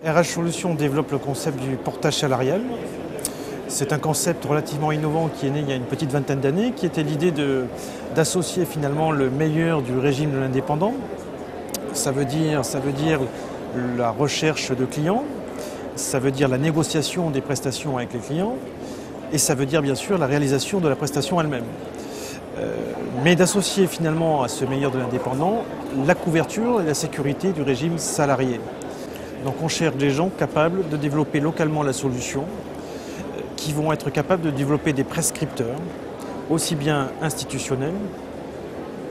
RH Solutions développe le concept du portage salarial. C'est un concept relativement innovant qui est né il y a une petite vingtaine d'années, qui était l'idée d'associer finalement le meilleur du régime de l'indépendant. Ça veut dire la recherche de clients, ça veut dire la négociation des prestations avec les clients, et ça veut dire bien sûr la réalisation de la prestation elle-même. Mais d'associer finalement à ce meilleur de l'indépendant la couverture et la sécurité du régime salarié. Donc on cherche des gens capables de développer localement la solution, qui vont être capables de développer des prescripteurs, aussi bien institutionnels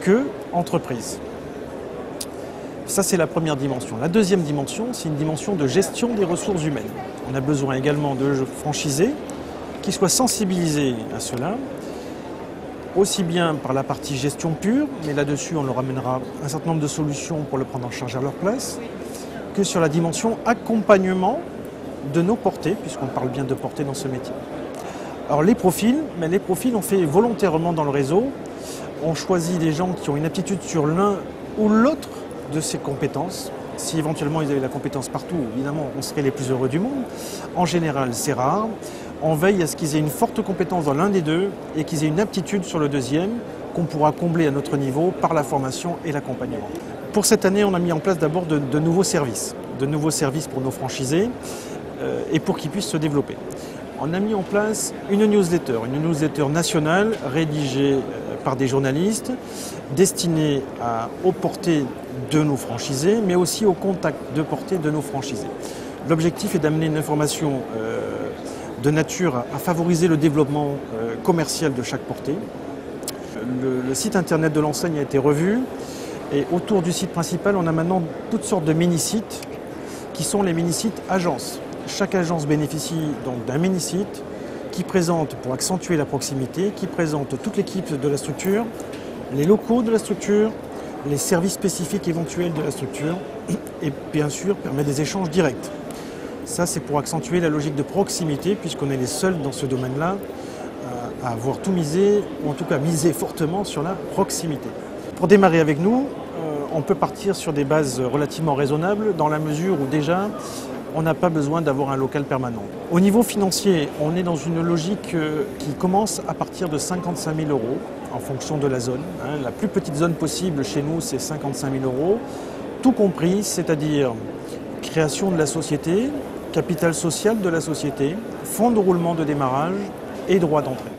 que entreprises. Ça, c'est la première dimension. La deuxième dimension, c'est une dimension de gestion des ressources humaines. On a besoin également de franchisés qui soient sensibilisés à cela, aussi bien par la partie gestion pure, mais là-dessus, on leur amènera un certain nombre de solutions pour le prendre en charge à leur place, que sur la dimension accompagnement de nos portées, puisqu'on parle bien de portée dans ce métier. Alors les profils, on fait volontairement dans le réseau. On choisit des gens qui ont une aptitude sur l'un ou l'autre de ces compétences. Si éventuellement ils avaient la compétence partout, évidemment, on serait les plus heureux du monde. En général, c'est rare. On veille à ce qu'ils aient une forte compétence dans l'un des deux et qu'ils aient une aptitude sur le deuxième qu'on pourra combler à notre niveau par la formation et l'accompagnement. Pour cette année, on a mis en place d'abord de nouveaux services pour nos franchisés et pour qu'ils puissent se développer. On a mis en place une newsletter nationale rédigée par des journalistes, destinée aux portées de nos franchisés, mais aussi au contact de portée de nos franchisés. L'objectif est d'amener une information de nature à favoriser le développement commercial de chaque portée. Le site internet de l'enseigne a été revu et autour du site principal, on a maintenant toutes sortes de mini-sites qui sont les mini-sites agences. Chaque agence bénéficie donc d'un mini-site qui présente, pour accentuer la proximité, qui présente toute l'équipe de la structure, les locaux de la structure, les services spécifiques éventuels de la structure et bien sûr permet des échanges directs. Ça, c'est pour accentuer la logique de proximité puisqu'on est les seuls dans ce domaine-là à avoir tout misé, ou en tout cas misé fortement sur la proximité. Pour démarrer avec nous, on peut partir sur des bases relativement raisonnables dans la mesure où déjà on n'a pas besoin d'avoir un local permanent. Au niveau financier, on est dans une logique qui commence à partir de 55 000 € en fonction de la zone. La plus petite zone possible chez nous, c'est 55 000 €, tout compris, c'est-à-dire création de la société, capital social de la société, fonds de roulement de démarrage et droit d'entrée.